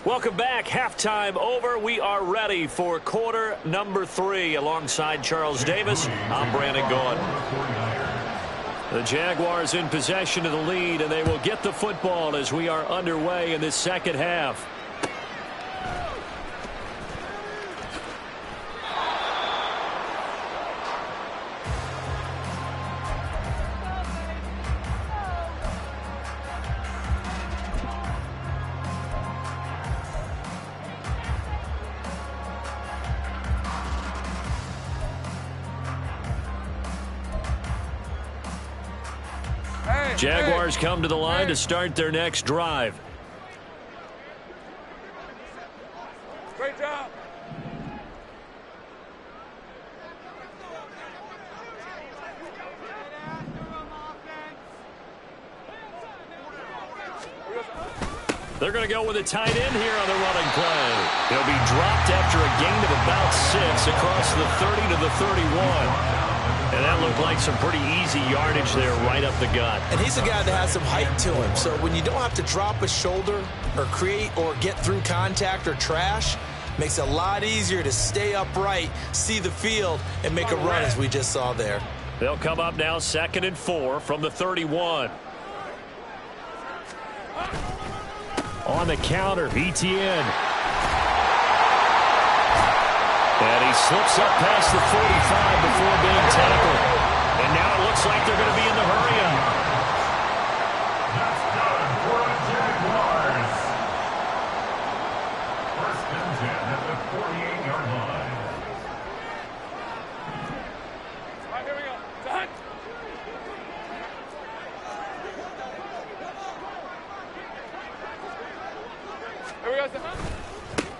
Welcome back. Halftime over. We are ready for quarter number 3. Alongside Charles Davis, I'm Brandon Gaudin. The Jaguars in possession of the lead, and they will get the football as we are underway in this second half. Jaguars come to the line to start their next drive. Great job. They're going to go with a tight end here on the running play. He'll be dropped after a gain of about 6 across the 30 to the 31. And that looked like some pretty easy yardage there right up the gut. And he's a guy that has some height to him. So when you don't have to drop a shoulder or create or get through contact or trash, makes it a lot easier to stay upright, see the field, and make a run as we just saw there. They'll come up now 2nd and 4 from the 31. On the counter, Etienne. And he slips up past the 45 before being tackled. And now it looks like they're going to be in the hurry-up. That's good for the Jaguars. 1st and 10 at the 48-yard line. All right, here we go. Done. Here we go.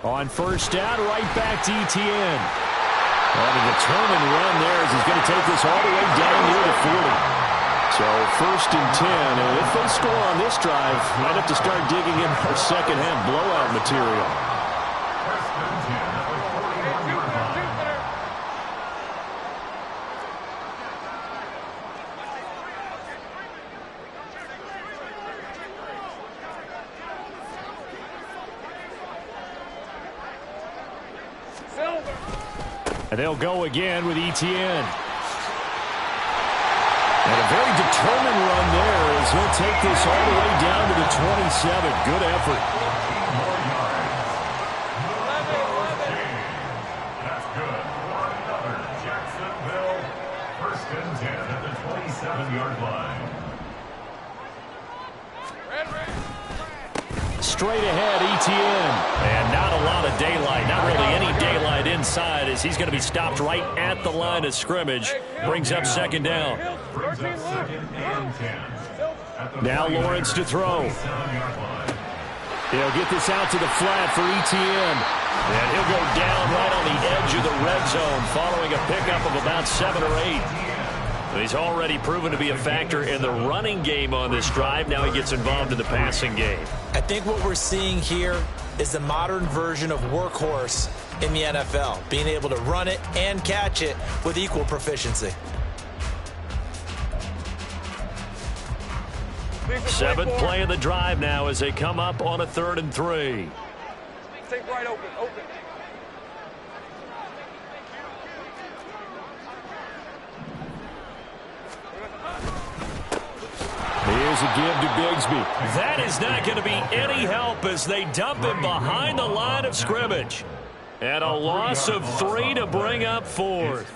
On 1st down, right back to Etienne. On a determined run there as he's going to take this all the way down near the 40. So 1st and 10, and if they score on this drive, might have to start digging in our second half blowout material. 1st and 10 at the 41-yard line. And they'll go again with Etienne. And a very determined run there as he'll take this all the way down to the 27. Good effort. That's good for another Jacksonville. 1st and 10 at the 27-yard line. Straight ahead, Etienne. And not a lot of daylight, not really any daylight inside as he's going to be stopped right at the line of scrimmage. Brings up 2nd down. Brings up 2nd and 10. Now Lawrence to throw. He'll get this out to the flat for Etienne. And he'll go down right on the edge of the red zone following a pickup of about 7 or 8. He's already proven to be a factor in the running game on this drive. Now he gets involved in the passing game. I think what we're seeing here is the modern version of workhorse in the NFL, being able to run it and catch it with equal proficiency. 7th play of the drive now as they come up on a 3rd and 3. Take right open. Here's a give to Bigsby. That is not going to be any help as they dump him behind the line of scrimmage. And a loss of 3 to bring up 4th.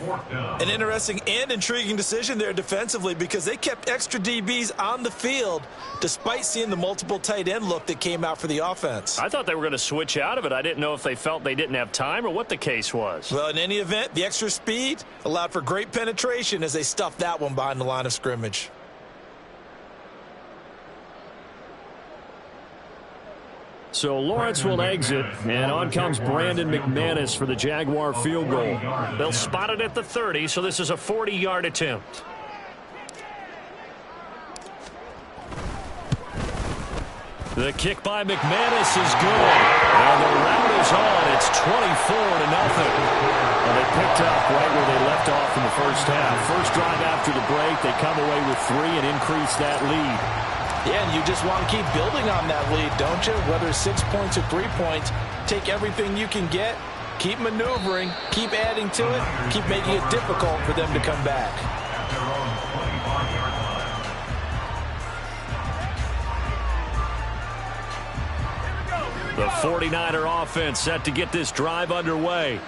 An interesting and intriguing decision there defensively because they kept extra DBs on the field despite seeing the multiple tight end look that came out for the offense. I thought they were going to switch out of it. I didn't know if they felt they didn't have time or what the case was. Well, in any event, the extra speed allowed for great penetration as they stuffed that one behind the line of scrimmage. So Lawrence will exit, and on comes Brandon McManus for the Jaguar field goal. They'll spot it at the 30, so this is a 40-yard attempt. The kick by McManus is good. And the route is on. It's 24-0. And they picked up right where they left off in the first half. First drive after the break, they come away with 3 and increase that lead. Yeah, and you just want to keep building on that lead, don't you? Whether it's 6 points or 3 points, take everything you can get, keep maneuvering, keep adding to it, keep making it difficult for them to come back. At their own 25-yard line. The 49er offense set to get this drive underway.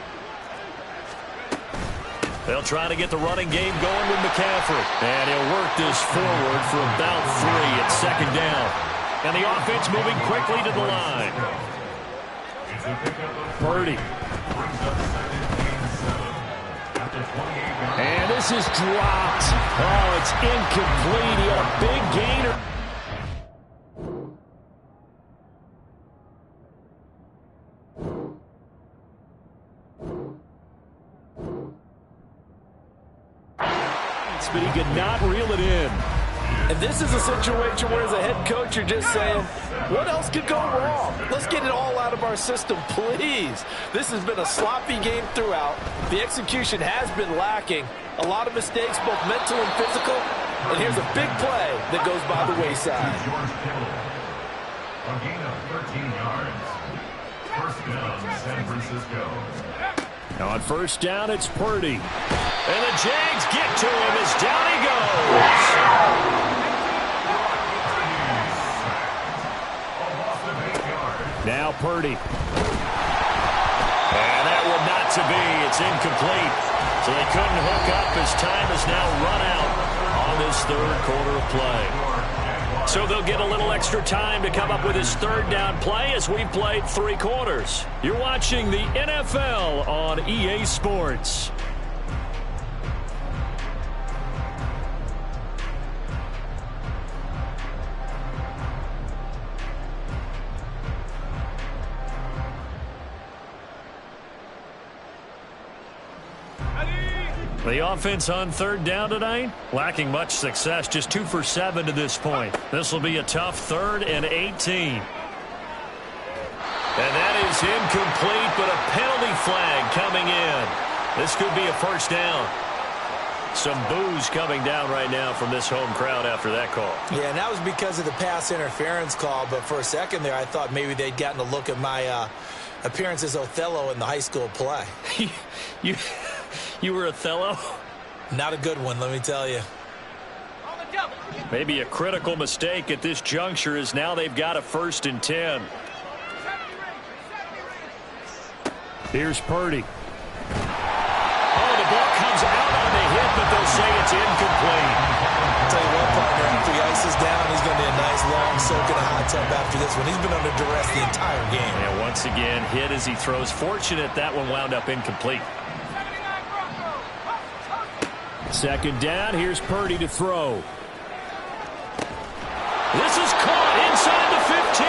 They'll try to get the running game going with McCaffrey. And he'll work this forward for about 3 at second down. And the offense moving quickly to the line. Purdy. And this is dropped. Oh, it's incomplete. He had a big gainer. But he could not reel it in. And this is a situation where as a head coach you're just saying, what else could go wrong? Let's get it all out of our system, please. This has been a sloppy game throughout. The execution has been lacking. A lot of mistakes, both mental and physical. And here's a big play that goes by the wayside. George Kittle. A gain of 13 yards. First down, San Francisco. Now on first down, it's Purdy. And the Jags get to him as down he goes. Now Purdy. And that will not to be. It's incomplete. So they couldn't hook up as time has now run out on this third quarter of play. So they'll get a little extra time to come up with his third down play as we've played 3 quarters. You're watching the NFL on EA Sports. The offense on third down tonight, lacking much success, just 2 for 7 to this point. This will be a tough 3rd and 18. And that is incomplete, but a penalty flag coming in. This could be a first down. Some boos coming down right now from this home crowd after that call. Yeah, and that was because of the pass interference call, but for a second there I thought maybe they'd gotten a look at my appearance as Othello in the high school play. You were Othello? Not a good one, let me tell you. Maybe a critical mistake at this juncture is now they've got a 1st and 10. Here's Purdy. Oh, the ball comes out on the hit, but they'll say it's incomplete. I'll tell you what, partner, after he ices down, he's going to be a nice long soak in a hot tub after this one. He's been under duress the entire game. And once again, hit as he throws. Fortunate that one wound up incomplete. Second down, here's Purdy to throw. This is caught inside the 15.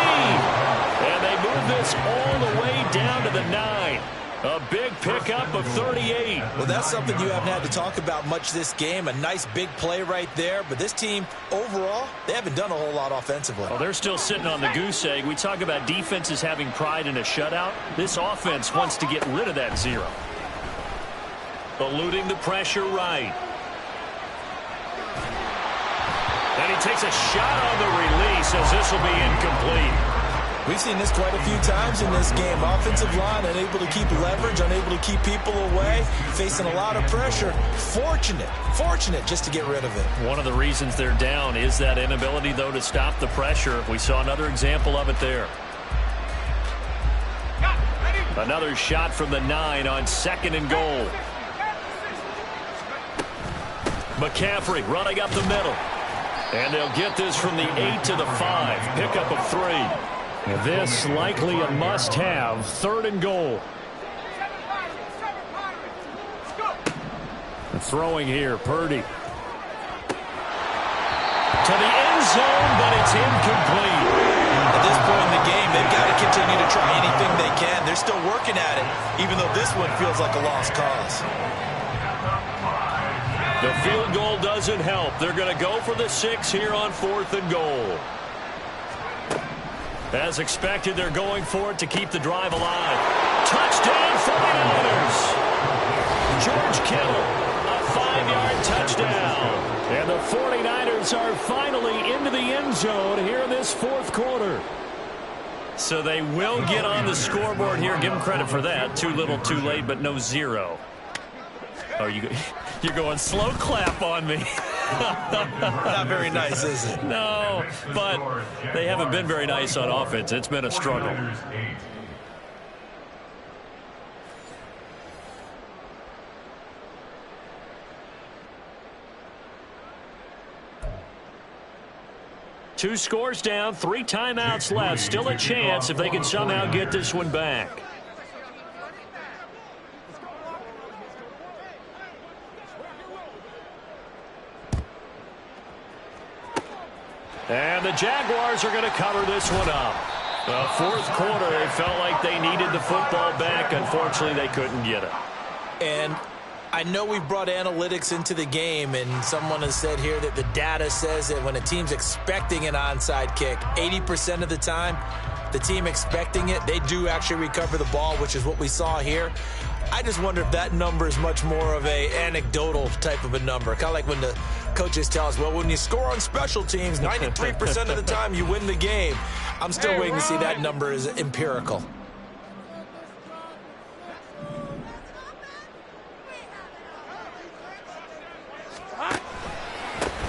And they move this all the way down to the 9. A big pickup of 38. Well, that's something you haven't had to talk about much this game. A nice big play right there. But this team, overall, they haven't done a whole lot offensively. Well, they're still sitting on the goose egg. We talk about defenses having pride in a shutout. This offense wants to get rid of that 0. Eluding the pressure right. And he takes a shot on the release as this will be incomplete. We've seen this quite a few times in this game. Offensive line unable to keep leverage, unable to keep people away, facing a lot of pressure. Fortunate just to get rid of it. One of the reasons they're down is that inability, though, to stop the pressure. We saw another example of it there. Another shot from the 9 on 2nd and goal. McCaffrey running up the middle. And they'll get this from the 8 to the 5. Pickup of 3. And this likely a must-have. 3rd and goal. And throwing here, Purdy. To the end zone, but it's incomplete. At this point in the game, they've got to continue to try anything they can. They're still working at it, even though this one feels like a lost cause. The field goal doesn't help. They're going to go for the 6 here on 4th and goal. As expected, they're going for it to keep the drive alive. Touchdown 49ers! George Kittle, a 5-yard touchdown. And the 49ers are finally into the end zone here in this fourth quarter. So they will get on the scoreboard here. Give them credit for that. Too little, too late, but no zero. Oh, you're going slow clap on me. Not very nice, is it? No, but they haven't been very nice on offense. It's been a struggle. Two scores down, 3 timeouts left. Still a chance if they can somehow get this one back. And the Jaguars are going to cover this one up. The fourth quarter, they felt like they needed the football back. Unfortunately, they couldn't get it. And I know we've brought analytics into the game, and someone has said here that the data says that when a team's expecting an onside kick, 80% of the time, the team expecting it, they do actually recover the ball, which is what we saw here. I just wonder if that number is much more of a anecdotal type of a number. Kind of like when the coaches tell us, well, when you score on special teams, 93% of the time you win the game. I'm still waiting to see that number is empirical.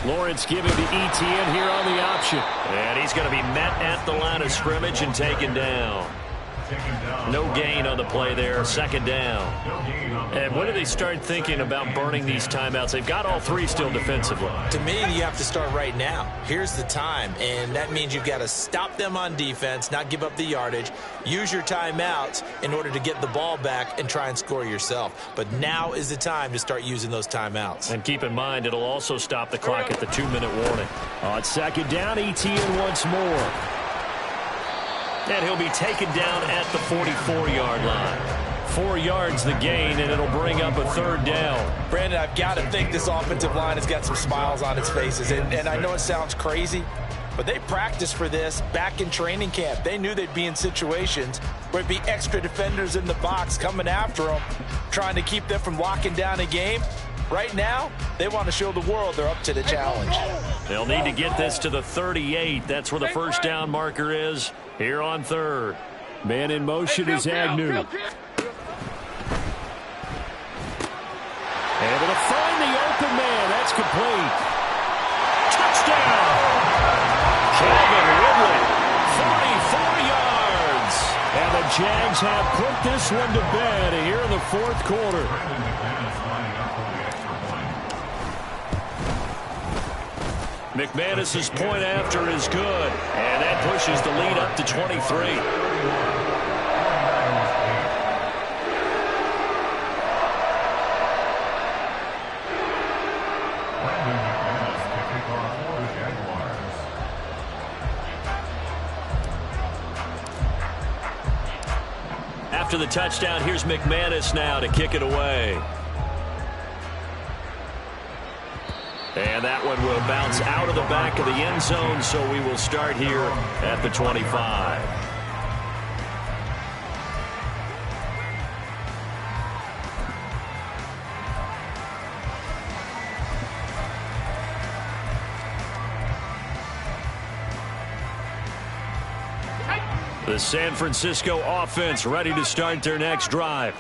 Lawrence giving to Etienne here on the option. And he's going to be met at the line of scrimmage and taken down. No gain on the play there. Second down. And when do they start thinking about burning these timeouts? They've got all 3 still defensively. To me, you have to start right now. Here's the time, and that means you've got to stop them on defense, not give up the yardage, use your timeouts in order to get the ball back and try and score yourself. But now is the time to start using those timeouts. And keep in mind, it'll also stop the clock at the 2-minute warning. On second down, Etienne once more. And he'll be taken down at the 44-yard line. 4 yards the gain, and it'll bring up a third down. Brandon, I've got to think this offensive line has got some smiles on its faces. And I know it sounds crazy, but they practiced for this back in training camp. They knew they'd be in situations where it'd be extra defenders in the box coming after them, trying to keep them from locking down a game. Right now, they want to show the world they're up to the challenge. They'll need to get this to the 38. That's where the first down marker is here on third. Man in motion is Agnew. Able to find the open man. That's complete. Touchdown! Calvin Ridley, 44 yards. And the Jags have put this one to bed here in the fourth quarter. McManus's point after is good, and that pushes the lead up to 23. After the touchdown, here's McManus now to kick it away. And that one will bounce out of the back of the end zone, so we will start here at the 25. The San Francisco offense ready to start their next drive.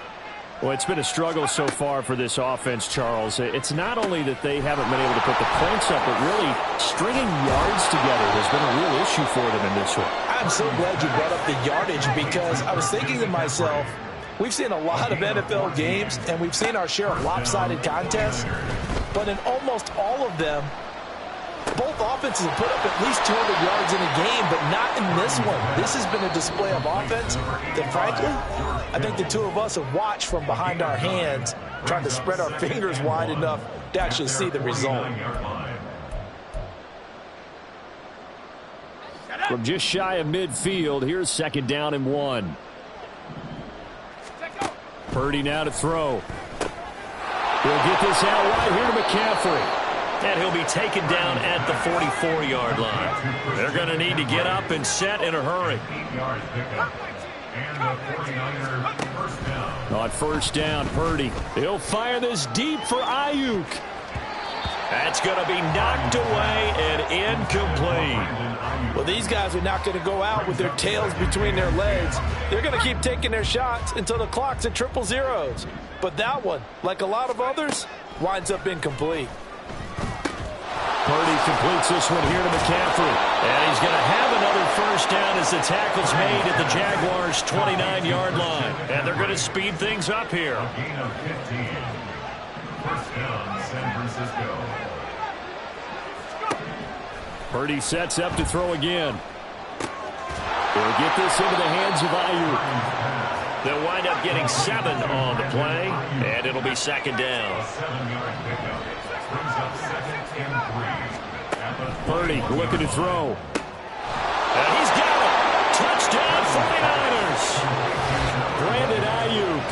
Well, it's been a struggle so far for this offense, Charles. It's not only that they haven't been able to put the points up, but really stringing yards together has been a real issue for them in this one. I'm so glad you brought up the yardage, because I was thinking to myself, we've seen a lot of NFL games, and we've seen our share of lopsided contests, but in almost all of them, both offenses have put up at least 200 yards in a game, but not in this one. This has been a display of offense that, frankly, I think the two of us have watched from behind our hands, trying to spread our fingers wide enough to actually see the result. From just shy of midfield, here's second down and 1. Purdy now to throw. He'll get this out right here to McCaffrey. And he'll be taken down at the 44-yard line. They're going to need to get up and set in a hurry. On first down, Purdy. He'll fire this deep for Ayuk. That's going to be knocked away and incomplete. Well, these guys are not going to go out with their tails between their legs. They're going to keep taking their shots until the clock's at 000. But that one, like a lot of others, winds up incomplete. Purdy completes this one here to McCaffrey. And he's going to have another first down as the tackle's made at the Jaguars' 29-yard line. And they're going to speed things up here. Gain of 15. First down, San Francisco. Purdy sets up to throw again. They'll get this into the hands of Ayuk. They'll wind up getting 7 on the play, and it'll be second down. 7-yard pickup. Brings up second and 3. Purdy looking to throw. And he's got it. Touchdown 49ers. Brandon Ayuk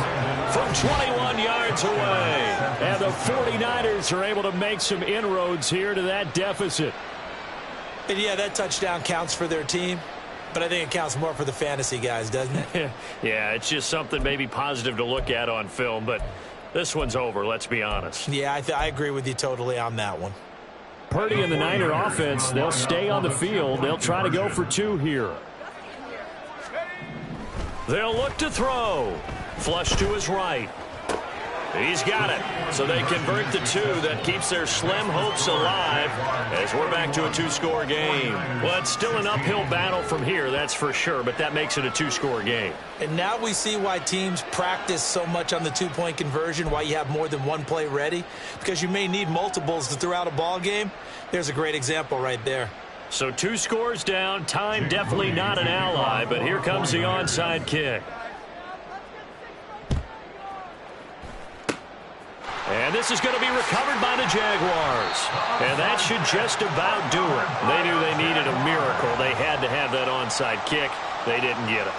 from 21 yards away. And the 49ers are able to make some inroads here to that deficit. And yeah, that touchdown counts for their team, but I think it counts more for the fantasy guys, doesn't it? Yeah, it's just something maybe positive to look at on film, but this one's over, let's be honest. Yeah, I agree with you totally on that one. Purdy and the Niner offense, they'll stay on the field. They'll try to go for 2 here. They'll look to throw. Flush to his right. He's got it. So they convert the 2. That keeps their slim hopes alive as we're back to a 2-score game. Well, it's still an uphill battle from here, that's for sure, but that makes it a 2-score game. And now we see why teams practice so much on the 2-point conversion, why you have more than one play ready, because you may need multiples to throw out a ball game. There's a great example right there. So 2 scores down. Time definitely not an ally, but here comes the onside kick. And this is going to be recovered by the Jaguars. And that should just about do it. They knew they needed a miracle. They had to have that onside kick. They didn't get it.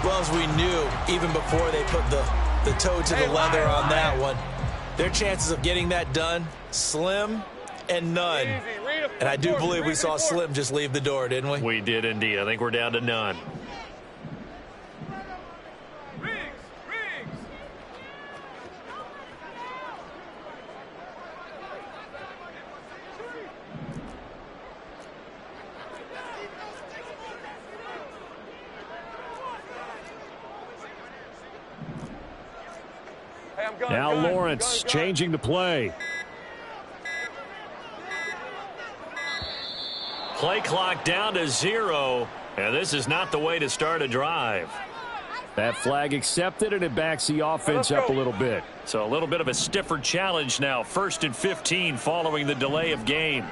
Well, as we knew, even before they put the toe to the leather on that one, their chances of getting that done, slim and none. And I do believe we saw Slim just leave the door, didn't we? We did indeed. I think we're down to none. Now Lawrence changing the play. Play clock down to 0, and this is not the way to start a drive. That flag accepted, and it backs the offense up a little bit. So a little bit of a stiffer challenge now. 1st and 15 following the delay of game.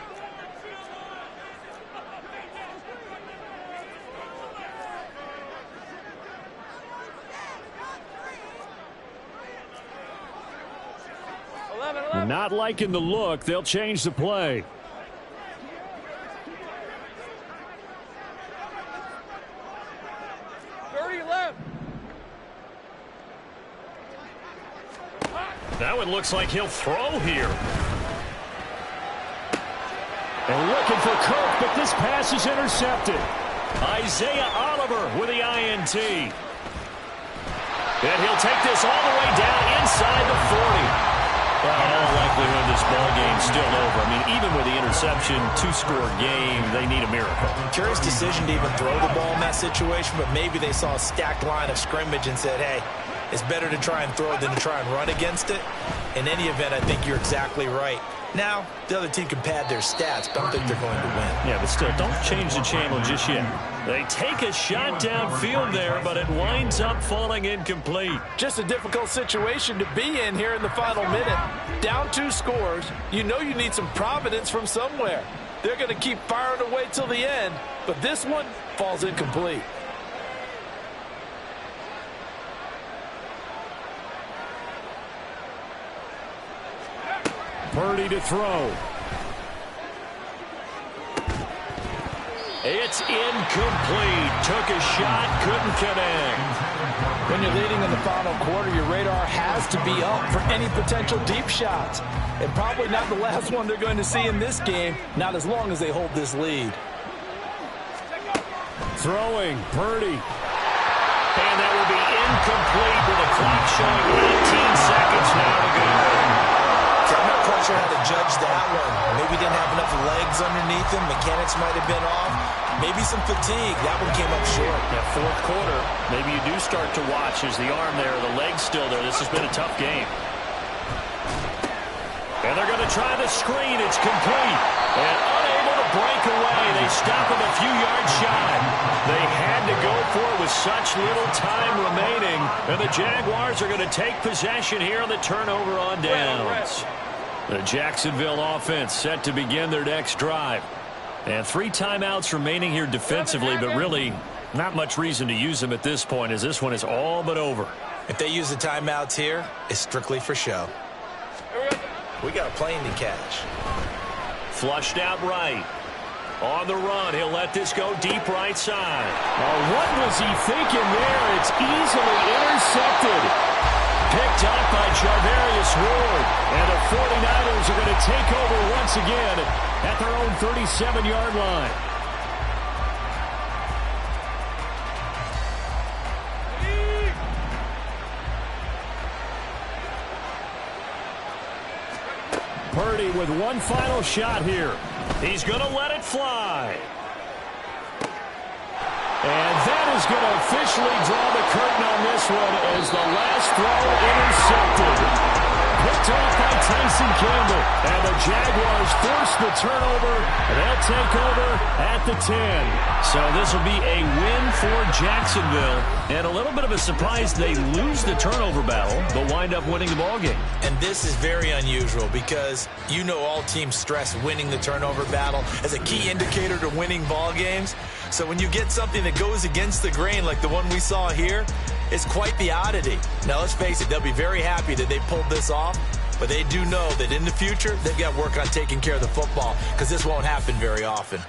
Not liking the look. They'll change the play. That one looks like he'll throw here. And looking for Cook, but this pass is intercepted. Isaiah Oliver with the INT. And he'll take this all the way down inside the 40. Well, in all likelihood, this ball game's still over. I mean, even with the interception, 2-score game, they need a miracle. Curious decision to even throw the ball in that situation, but maybe they saw a stacked line of scrimmage and said, hey, it's better to try and throw than to try and run against it. In any event, I think you're exactly right. Now, the other team can pad their stats, but I don't think they're going to win. Yeah, but still, don't change the channel just yet. They take a shot downfield there, but it winds up falling incomplete. Just a difficult situation to be in here in the final minute. Down 2 scores, you know you need some providence from somewhere. They're going to keep firing away till the end, but this one falls incomplete. Purdy to throw. It's incomplete. Took a shot, couldn't connect. When you're leading in the final quarter, your radar has to be up for any potential deep shots. And probably not the last one they're going to see in this game, not as long as they hold this lead. Throwing, Purdy. And that will be incomplete with the clock showing 19 seconds now to go. So I'm not quite sure how to judge that one. Maybe didn't have enough legs underneath him. Mechanics might have been off. Maybe some fatigue. That one came up short. Yeah, fourth quarter, maybe you do start to watch as the arm there, the leg's still there. This has been a tough game. And they're going to try the screen. It's complete. And unable to break away. They stop him a few yards shy. They had to go for it with such little time remaining. And the Jaguars are going to take possession here on the turnover on downs. The Jacksonville offense set to begin their next drive. And 3 timeouts remaining here defensively, but really not much reason to use them at this point as this one is all but over. If they use the timeouts here, it's strictly for show. We got a plane to catch. Flushed out right. On the run, he'll let this go deep right side. Oh, what was he thinking there? It's easily intercepted. Picked up by Charvarius Ward. And the 49ers are going to take over once again at their own 37-yard line. Purdy with one final shot here. He's going to let it fly. And that is going to officially draw the curtain on this one as the last throw intercepted. Picked off by Tyson Campbell. And the Jaguars force the turnover, and they'll take over at the 10. So this will be a win for Jacksonville. And a little bit of a surprise, they lose the turnover battle, but wind up winning the ballgame. And this is very unusual because you know all teams stress winning the turnover battle as a key indicator to winning ball games. So when you get something that goes against the grain like the one we saw here, it's quite the oddity. Now, let's face it, they'll be very happy that they pulled this off, but they do know that in the future, they've got to work on taking care of the football because this won't happen very often.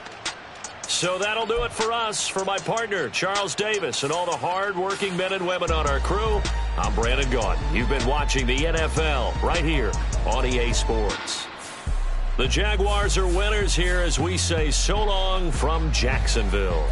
So that'll do it for us. For my partner, Charles Davis, and all the hard-working men and women on our crew, I'm Brandon Gaudin. You've been watching the NFL right here on EA Sports. The Jaguars are winners here as we say so long from Jacksonville.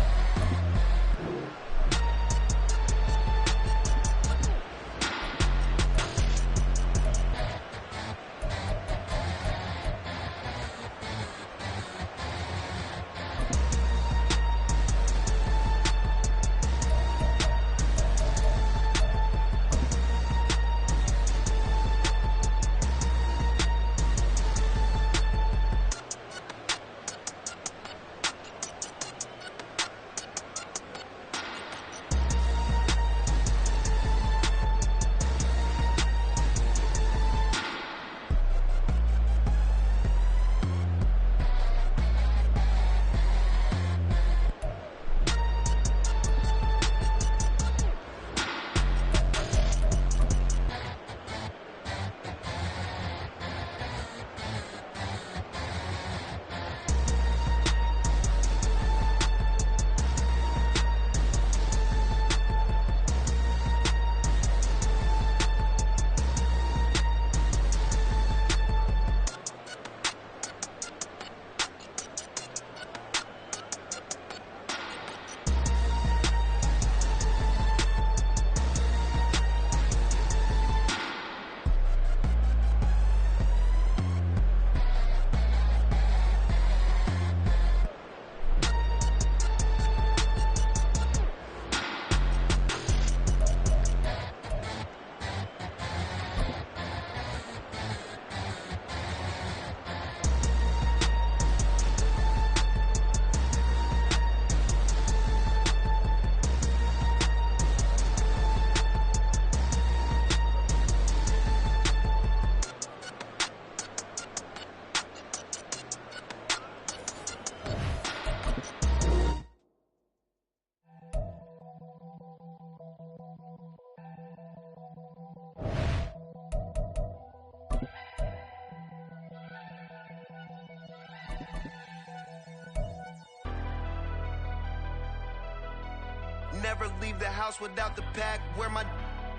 Never leave the house without the pack. Where my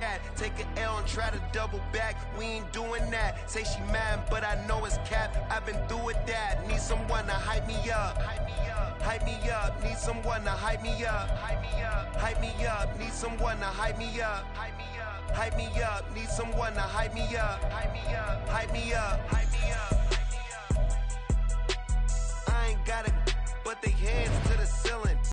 at? Take an L and try to double back. We ain't doing that. Say she mad, but I know it's cap. I've been through with that. Need someone to hype me up. Hype me up. Hype me up. Need someone to hype me up. Hype me up. Hype me up. Need someone to hype me up. Hype me up. Hype me up. Need someone to hype me up. Hype me up. Hype me up. Hype me up. got a but they hands